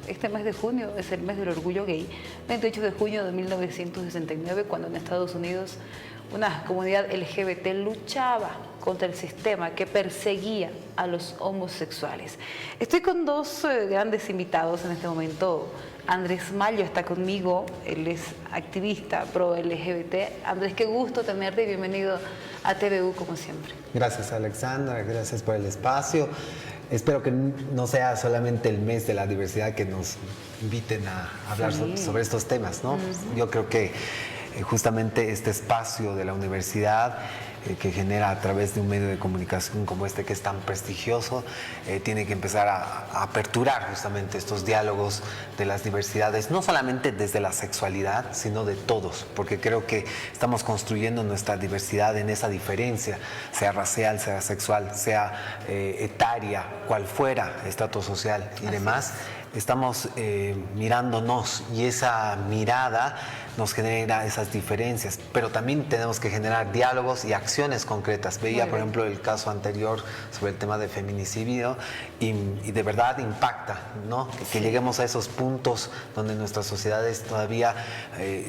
Este mes de junio es el mes del orgullo gay. 28 de junio de 1969, cuando en Estados Unidos una comunidad LGBT luchaba contra el sistema que perseguía a los homosexuales. Estoy con dos grandes invitados en este momento. Andrés Mayo está conmigo, él es activista pro LGBT. Andrés, qué gusto tenerte y bienvenido a TVU como siempre. Gracias, Alexandra, gracias por el espacio. Espero que no sea solamente el mes de la diversidad que nos inviten a hablar sobre estos temas, ¿no? Yo creo que justamente este espacio de la universidad que genera a través de un medio de comunicación como este que es tan prestigioso, tiene que empezar a aperturar justamente estos diálogos de las diversidades, no solamente desde la sexualidad, sino de todos, porque creo que estamos construyendo nuestra diversidad en esa diferencia, sea racial, sea sexual, sea etaria, cual fuera, estatus social y demás. Estamos mirándonos y esa mirada nos genera esas diferencias, pero también tenemos que generar diálogos y acciones concretas. Veía, por ejemplo, el caso anterior sobre el tema de feminicidio y de verdad impacta, ¿no? Que lleguemos a esos puntos donde nuestras sociedades todavía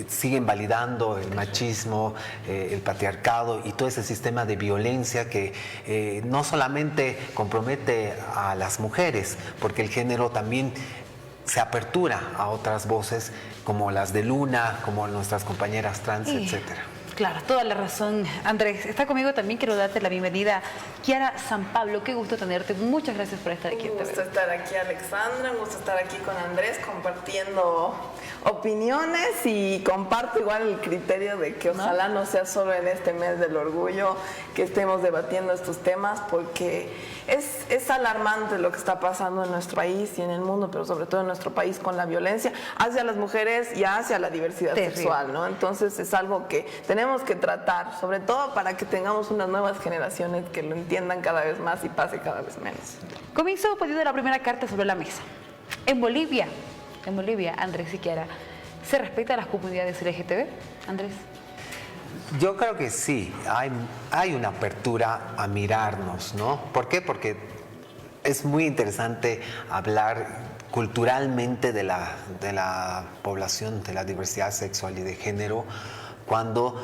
siguen validando el machismo, el patriarcado y todo ese sistema de violencia que no solamente compromete a las mujeres, porque el género también se apertura a otras voces como las de Luna, como nuestras compañeras trans, etcétera. Claro, toda la razón, Andrés. Está conmigo también, quiero darte la bienvenida, Kiara San Pablo. Qué gusto tenerte, muchas gracias por estar aquí. Un gusto estar aquí, Alexandra, un gusto estar aquí con Andrés compartiendo opiniones y comparto igual el criterio de que ojalá no sea solo en este mes del orgullo que estemos debatiendo estos temas, porque es alarmante lo que está pasando en nuestro país y en el mundo, pero sobre todo en nuestro país con la violencia hacia las mujeres y hacia la diversidad sexual, ¿no? Entonces es algo que tenemos que tratar, sobre todo para que tengamos unas nuevas generaciones que lo entiendan cada vez más y pase cada vez menos. Comienzo poniendo la primera carta sobre la mesa. En Bolivia, Andrés y Kiara, ¿se respeta a las comunidades LGTB? Andrés. Yo creo que sí, hay una apertura a mirarnos, ¿no? ¿Por qué? Porque es muy interesante hablar culturalmente de la población, de la diversidad sexual y de género, cuando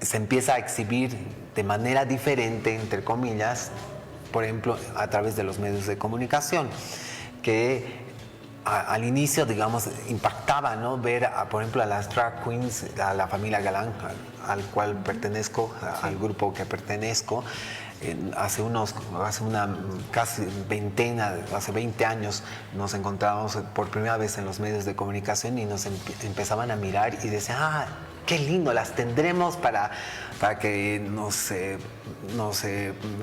se empieza a exhibir de manera diferente, entre comillas, por ejemplo, a través de los medios de comunicación, que al inicio, digamos, impactaba, ¿no? Ver, por ejemplo, a las drag queens, a la familia Galán, al cual pertenezco, al grupo que pertenezco. Hace una casi veintena, hace 20 años nos encontrábamos por primera vez en los medios de comunicación y nos empezaban a mirar y decían, qué lindo, las tendremos para que nos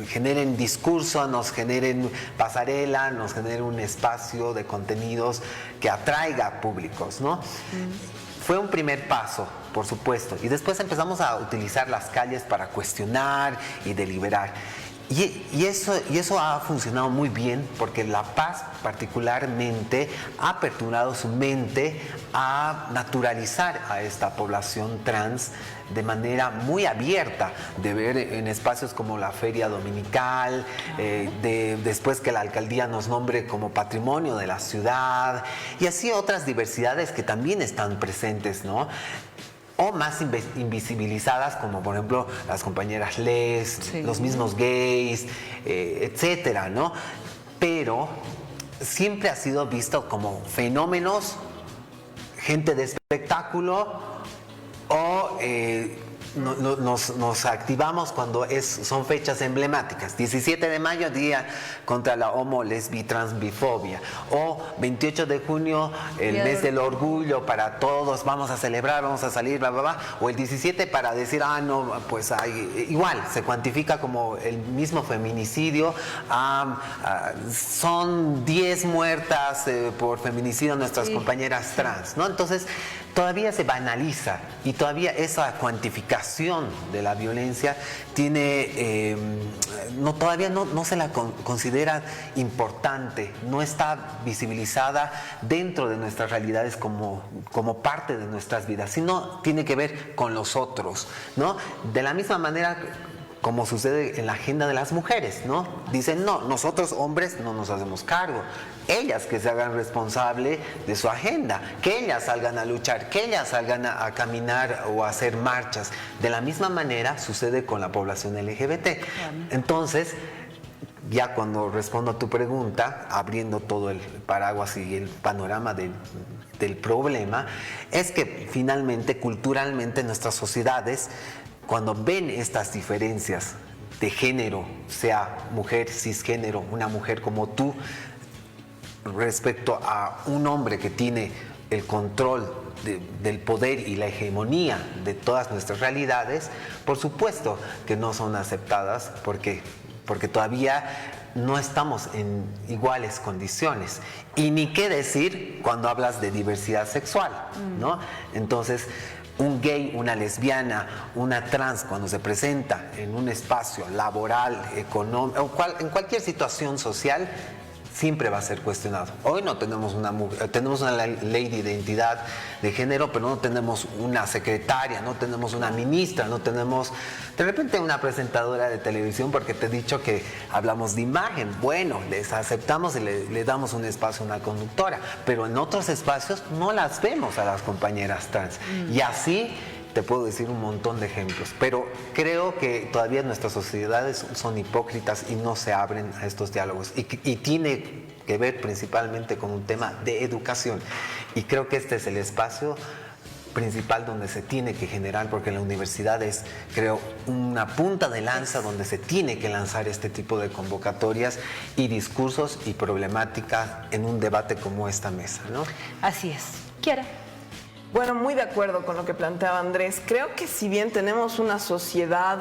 generen discurso, nos generen pasarela, nos generen un espacio de contenidos que atraiga a públicos, ¿no? Fue un primer paso, por supuesto, y después empezamos a utilizar las calles para cuestionar y deliberar. Y eso ha funcionado muy bien porque La Paz particularmente ha aperturado su mente a naturalizar a esta población trans de manera muy abierta, de ver en espacios como la Feria Dominical, después que la alcaldía nos nombre como patrimonio de la ciudad y así otras diversidades que también están presentes, ¿no? O más invisibilizadas, como por ejemplo las compañeras les, los mismos gays, etcétera, ¿no? Pero siempre ha sido visto como fenómenos, gente de espectáculo o nos activamos cuando son fechas emblemáticas. 17 de mayo, Día contra la homo, lesbi, trans, bifobia. O 28 de junio, el mes del orgullo para todos, vamos a celebrar, vamos a salir, bla, bla, bla. O el 17 para decir, no, pues igual, se cuantifica como el mismo feminicidio. Son 10 muertas por feminicidio nuestras compañeras trans, ¿no? Entonces, todavía se banaliza y todavía esa cuantificación de la violencia tiene, todavía no se la considera importante, no está visibilizada dentro de nuestras realidades como parte de nuestras vidas, sino tiene que ver con los otros, ¿no? De la misma manera como sucede en la agenda de las mujeres, ¿no? Dicen, no, nosotros hombres no nos hacemos cargo. ellas que se hagan responsable de su agenda, que ellas salgan a luchar, que ellas salgan a caminar o a hacer marchas. De la misma manera sucede con la población LGBT. Entonces, ya cuando respondo a tu pregunta, abriendo todo el paraguas y el panorama del problema, es que finalmente, culturalmente, nuestras sociedades, cuando ven estas diferencias de género, sea mujer cisgénero, una mujer como tú, respecto a un hombre que tiene el control del poder y la hegemonía de todas nuestras realidades, por supuesto que no son aceptadas porque todavía no estamos en iguales condiciones. Y ni qué decir cuando hablas de diversidad sexual, ¿no? Entonces, un gay, una lesbiana, una trans, cuando se presenta en un espacio laboral, económico, en cualquier situación social, siempre va a ser cuestionado. Hoy no tenemos tenemos una ley de identidad de género, pero no tenemos una secretaria, no tenemos una ministra, no tenemos de repente una presentadora de televisión, porque te he dicho que hablamos de imagen. Bueno, les aceptamos y le damos un espacio a una conductora, pero en otros espacios no las vemos a las compañeras trans. Y así te puedo decir un montón de ejemplos, pero creo que todavía nuestras sociedades son hipócritas y no se abren a estos diálogos. Y tiene que ver principalmente con un tema de educación. Y creo que este es el espacio principal donde se tiene que generar, porque la universidad es, creo, una punta de lanza donde se tiene que lanzar este tipo de convocatorias y discursos y problemáticas en un debate como esta mesa, ¿no? Así es. Kiara. Bueno, muy de acuerdo con lo que planteaba Andrés. Creo que si bien tenemos una sociedad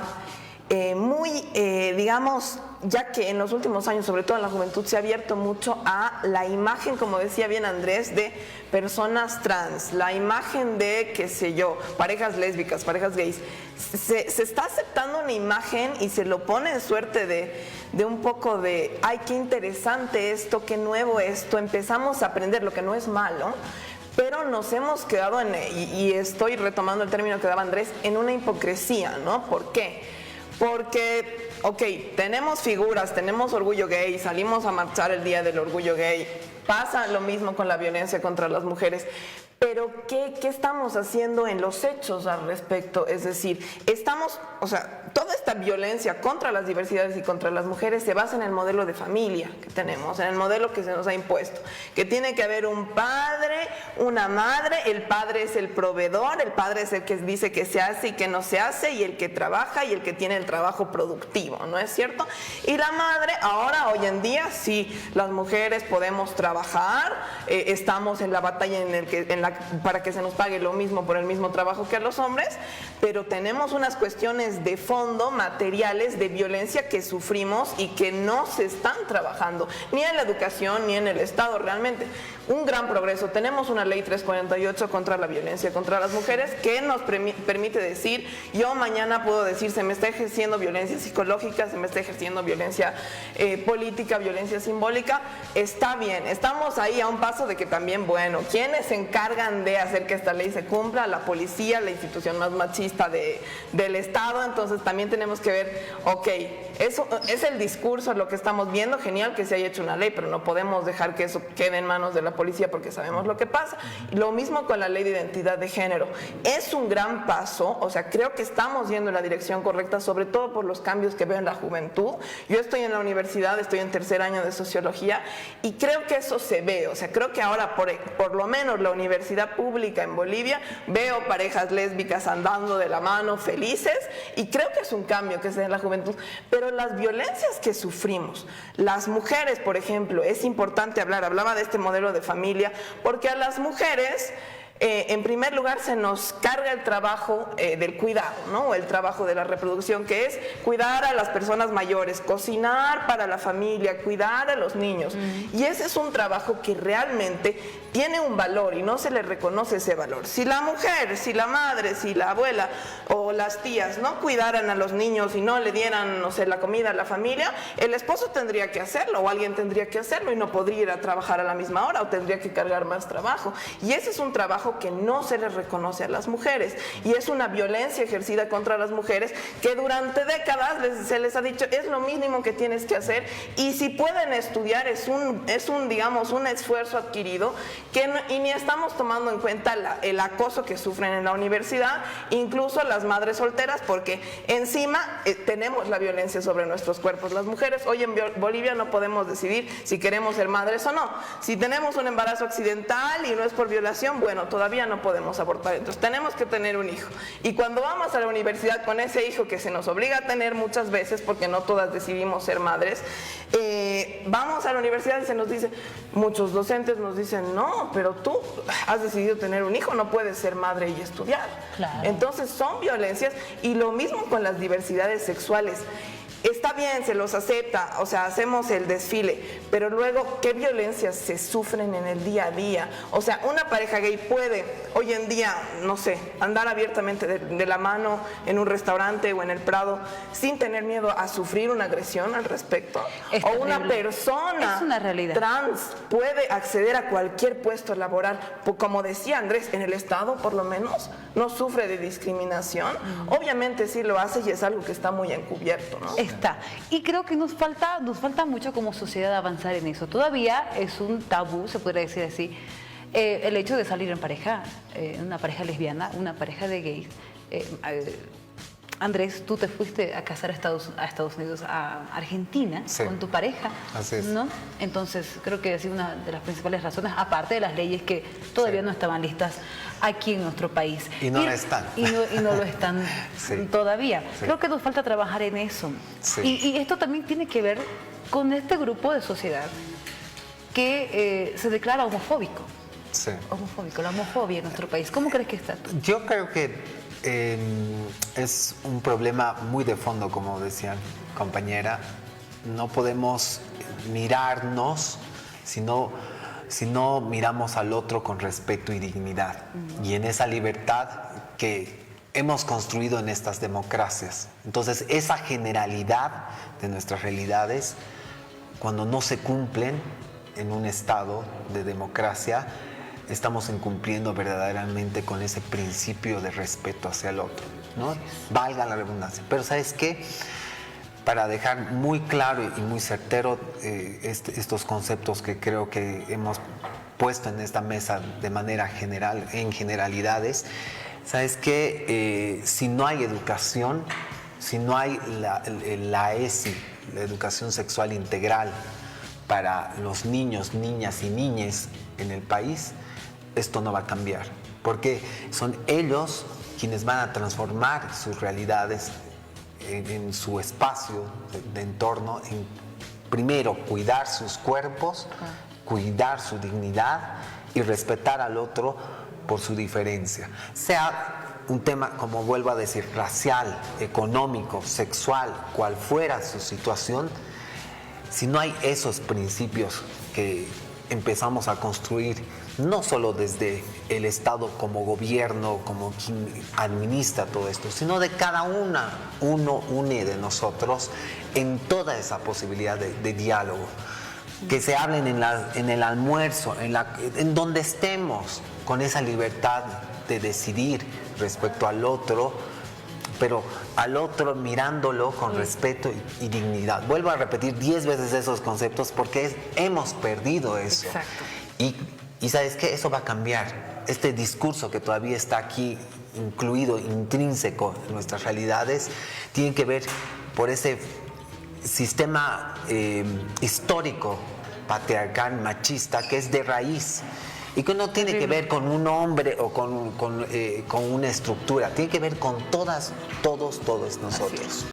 digamos, ya que en los últimos años, sobre todo en la juventud, se ha abierto mucho a la imagen, como decía bien Andrés, de personas trans, la imagen de, qué sé yo, parejas lésbicas, parejas gays. Se está aceptando una imagen y se lo pone en suerte de un poco de, ay, qué interesante esto, qué nuevo esto, empezamos a aprender, lo que no es malo. Pero nos hemos quedado y estoy retomando el término que daba Andrés, en una hipocresía, ¿no? ¿Por qué? Porque, ok, tenemos figuras, tenemos orgullo gay, salimos a marchar el día del orgullo gay, pasa lo mismo con la violencia contra las mujeres, pero ¿qué estamos haciendo en los hechos al respecto? Es decir, toda esta violencia contra las diversidades y contra las mujeres se basa en el modelo de familia que tenemos, en el modelo que se nos ha impuesto, que tiene que haber un padre, una madre, el padre es el proveedor, el padre es el que dice que se hace y que no se hace, y el que trabaja y el que tiene el trabajo productivo, ¿no es cierto? Y la madre, ahora, hoy en día, sí, las mujeres podemos trabajar, estamos en la batalla para que se nos pague lo mismo por el mismo trabajo que a los hombres, pero tenemos unas cuestiones de fondo, materiales, de violencia que sufrimos y que no se están trabajando, ni en la educación, ni en el Estado realmente. Un gran progreso. Tenemos una ley 348 contra la violencia contra las mujeres que nos permite decir, yo mañana puedo decir, se me está ejerciendo violencia psicológica, se me está ejerciendo violencia política, violencia simbólica. Está bien, estamos ahí a un paso de que también, bueno, ¿quiénes se encargan de hacer que esta ley se cumpla? La policía, la institución más machista del Estado. Entonces también tenemos que ver, ok, eso es el discurso, lo que estamos viendo, genial que se haya hecho una ley, pero no podemos dejar que eso quede en manos de la policía porque sabemos lo que pasa. Lo mismo con la ley de identidad de género. Es un gran paso, o sea, creo que estamos yendo en la dirección correcta, sobre todo por los cambios que veo en la juventud. Yo estoy en la universidad, estoy en tercer año de sociología y creo que eso se ve, o sea, creo que ahora por lo menos la universidad pública en Bolivia veo parejas lésbicas andando de la mano felices y creo que es un cambio que se da en la juventud, pero las violencias que sufrimos, las mujeres, por ejemplo, es importante hablaba de este modelo de familia, porque a las mujeres, en primer lugar, se nos carga el trabajo del cuidado, ¿no? O el trabajo de la reproducción, que es cuidar a las personas mayores, cocinar para la familia, cuidar a los niños. Y ese es un trabajo que realmente tiene un valor y no se le reconoce ese valor. Si la mujer, si la madre, si la abuela o las tías no cuidaran a los niños y no le dieran, no sé, la comida a la familia, el esposo tendría que hacerlo o alguien tendría que hacerlo y no podría ir a trabajar a la misma hora o tendría que cargar más trabajo. Y ese es un trabajo trabajo que no se les reconoce a las mujeres. Y es una violencia ejercida contra las mujeres que durante décadas se les ha dicho es lo mínimo que tienes que hacer, y si pueden estudiar es un digamos, un esfuerzo adquirido y ni estamos tomando en cuenta el acoso que sufren en la universidad, incluso las madres solteras, porque encima tenemos la violencia sobre nuestros cuerpos. Las mujeres hoy en Bolivia no podemos decidir si queremos ser madres o no. Si tenemos un embarazo accidental y no es por violación, bueno, todavía no podemos abortar, entonces tenemos que tener un hijo. Y cuando vamos a la universidad con ese hijo que se nos obliga a tener muchas veces, porque no todas decidimos ser madres, vamos a la universidad y se nos dice, muchos docentes nos dicen, no, pero tú has decidido tener un hijo, no puedes ser madre y estudiar. Claro. Entonces son violencias, y lo mismo con las diversidades sexuales. Está bien, se los acepta, o sea, hacemos el desfile, pero luego, ¿qué violencias se sufren en el día a día? O sea, una pareja gay puede hoy en día, no sé, andar abiertamente de la mano en un restaurante o en el Prado sin tener miedo a sufrir una agresión al respecto. Es o una terrible. persona Es una realidad. trans puede acceder a cualquier puesto laboral. Como decía Andrés, en el Estado por lo menos no sufre de discriminación. Obviamente sí lo hace y es algo que está muy encubierto, ¿no? Está. Y creo que nos falta mucho como sociedad avanzar en eso. Todavía es un tabú, se podría decir así, el hecho de salir en pareja, una pareja lesbiana, una pareja de gays. Andrés, tú te fuiste a casar a Estados Unidos, a Argentina, Sí. con tu pareja, Así es. ¿no? Entonces, creo que es una de las principales razones, aparte de las leyes que todavía Sí. no estaban listas aquí en nuestro país. Y no lo están. Y no lo están Sí. todavía. Sí. Creo que nos falta trabajar en eso. Sí. Y esto también tiene que ver con este grupo de sociedad que se declara homofóbico. Sí. Homofóbico, la homofobia en nuestro país. ¿Cómo crees que está tú? Yo creo que es un problema muy de fondo, como decía compañera. No podemos mirarnos si no miramos al otro con respeto y dignidad. Y en esa libertad que hemos construido en estas democracias. Entonces, esa generalidad de nuestras realidades, cuando no se cumplen en un estado de democracia, estamos incumpliendo verdaderamente con ese principio de respeto hacia el otro, ¿no? Valga la redundancia. Pero ¿sabes qué? Para dejar muy claro y muy certero estos conceptos que creo que hemos puesto en esta mesa de manera general, en generalidades, ¿sabes qué? Si no hay educación, si no hay la ESI, la educación sexual integral para los niños, niñas y niñes en el país, esto no va a cambiar, porque son ellos quienes van a transformar sus realidades en su espacio de entorno, en primero cuidar sus cuerpos, cuidar su dignidad y respetar al otro por su diferencia. Sea un tema, como vuelvo a decir, racial, económico, sexual, cual fuera su situación, si no hay esos principios que empezamos a construir, no solo desde el Estado como gobierno, como quien administra todo esto, sino de cada uno de nosotros en toda esa posibilidad de diálogo. Que se hablen en el almuerzo, en donde estemos, con esa libertad de decidir respecto al otro, pero al otro mirándolo con respeto y dignidad. Vuelvo a repetir 10 veces esos conceptos porque hemos perdido eso. Exacto. Y ¿sabes qué? Eso va a cambiar. Este discurso que todavía está aquí incluido, intrínseco en nuestras realidades, tiene que ver por ese sistema histórico, patriarcal, machista, que es de raíz y que no tiene que ver con un hombre o con una estructura, tiene que ver con todos nosotros.